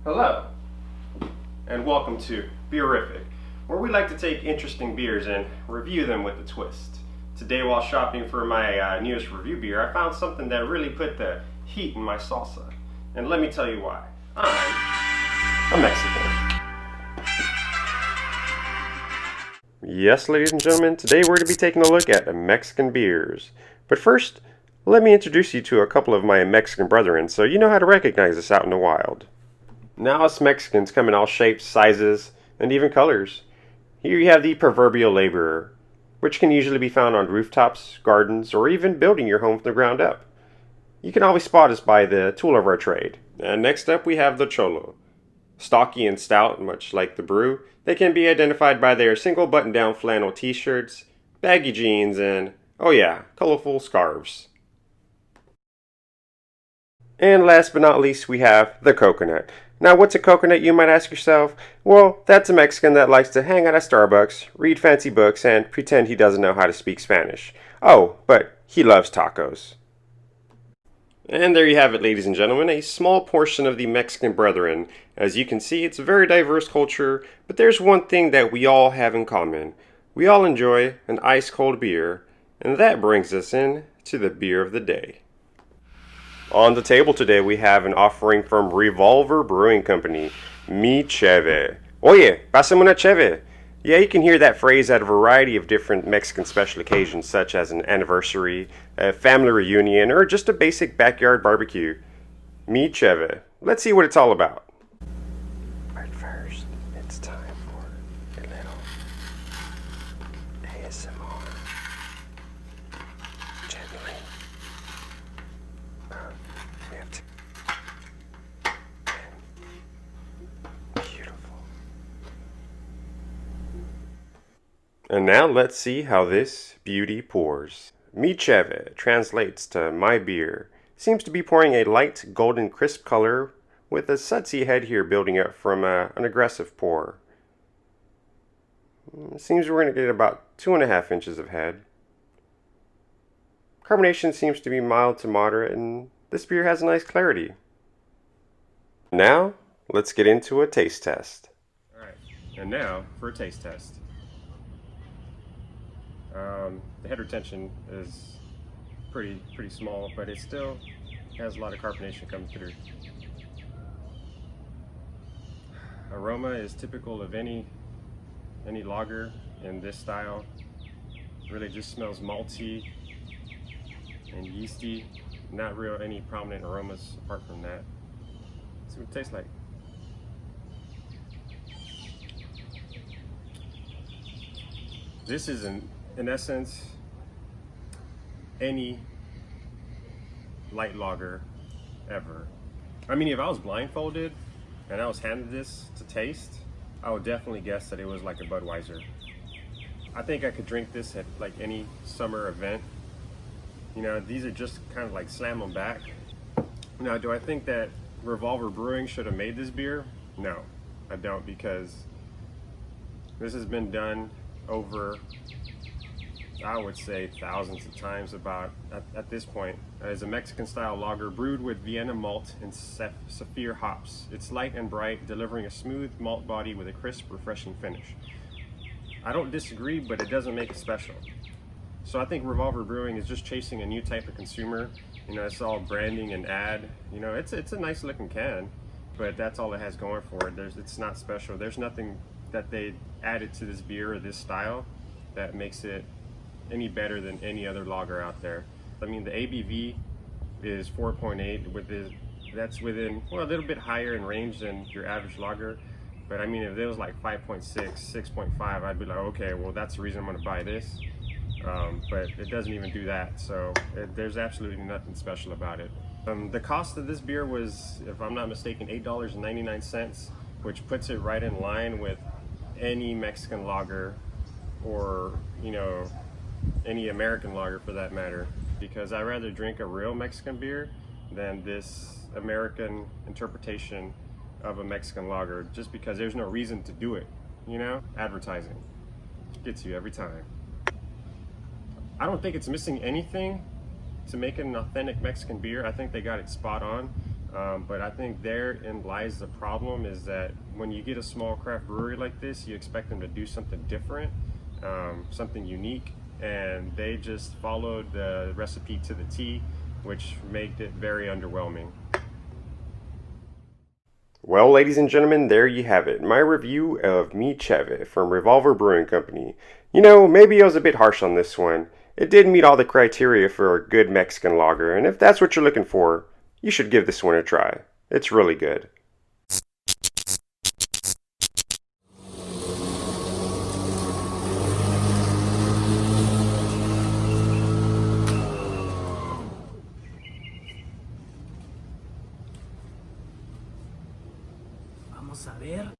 Hello, and welcome to Beerific, where we like to take interesting beers and review them with a twist. Today, while shopping for my newest review beer, I found something that really put the heat in my salsa. And let me tell you why. I'm a Mexican. Yes, ladies and gentlemen, today we're going to be taking a look at Mexican beers. But first, let me introduce you to a couple of my Mexican brethren so you know how to recognize us out in the wild. Now us Mexicans come in all shapes, sizes, and even colors. Here you have the proverbial laborer, which can usually be found on rooftops, gardens, or even building your home from the ground up. You can always spot us by the tool of our trade. And next up we have the cholo. Stocky and stout, much like the brew, they can be identified by their single button-down flannel t-shirts, baggy jeans, and, oh yeah, colorful scarves. And last but not least, we have the coconut. Now, what's a coconut, you might ask yourself? Well, that's a Mexican that likes to hang out at Starbucks, read fancy books, and pretend he doesn't know how to speak Spanish. Oh, but he loves tacos. And there you have it, ladies and gentlemen, a small portion of the Mexican brethren. As you can see, it's a very diverse culture, but there's one thing that we all have in common. We all enjoy an ice-cold beer, and that brings us in to the beer of the day. On the table today, we have an offering from Revolver Brewing Company, Mi Cheve. Oye, pásame una cheve. Yeah, you can hear that phrase at a variety of different Mexican special occasions, such as an anniversary, a family reunion, or just a basic backyard barbecue. Mi Cheve. Let's see what it's all about. But first, it's time for a little ASMR. Gently. We have to. Beautiful. And now let's see how this beauty pours. Mi Cheve translates to my beer. Seems to be pouring a light golden crisp color with a sudsy head here building up from an aggressive pour. Seems we're going to get about 2.5 inches of head. Carbonation seems to be mild to moderate, and this beer has a nice clarity. Now, let's get into a taste test. Alright, and now for a taste test. The head retention is pretty small, but it still has a lot of carbonation coming through. Aroma is typical of any lager in this style. Really just smells malty and yeasty. Not real any prominent aromas apart from that. Let's see what it tastes like. This is in essence any light lager ever. I mean, if I was blindfolded and I was handed this to taste, I would definitely guess that it was like a Budweiser. I think I could drink this at like any summer event. You know, these are just kind of like slam them back. Now, do I think that Revolver Brewing should have made this beer? No, I don't, because this has been done over, I would say, thousands of times about at this point. It's a Mexican style lager brewed with Vienna malt and Saphir hops. It's light and bright, delivering a smooth malt body with a crisp, refreshing finish. I don't disagree, but it doesn't make it special. So I think Revolver Brewing is just chasing a new type of consumer. You know, it's all branding and ad. You know, it's a nice looking can, but that's all it has going for it. It's not special. There's nothing that they added to this beer or this style that makes it any better than any other lager out there. I mean, the ABV is 4.8, that's within, well, a little bit higher in range than your average lager. But I mean, if it was like 5.6, 6.5, I'd be like, okay, well, that's the reason I'm gonna buy this. But it doesn't even do that, so there's absolutely nothing special about it. The cost of this beer was, if I'm not mistaken, $8.99, which puts it right in line with any Mexican lager, or, you know, any American lager for that matter, because I'd rather drink a real Mexican beer than this American interpretation of a Mexican lager, just because there's no reason to do it, you know? Advertising gets you every time. I don't think it's missing anything to make it an authentic Mexican beer. I think they got it spot on. But I think therein lies the problem, is that when you get a small craft brewery like this, you expect them to do something different, something unique, and they just followed the recipe to the T, which made it very underwhelming. Well, ladies and gentlemen, there you have it. My review of Mi Cheve from Revolver Brewing Company. You know, maybe I was a bit harsh on this one. It did meet all the criteria for a good Mexican lager, and if that's what you're looking for, you should give this one a try. It's really good. Vamos a ver.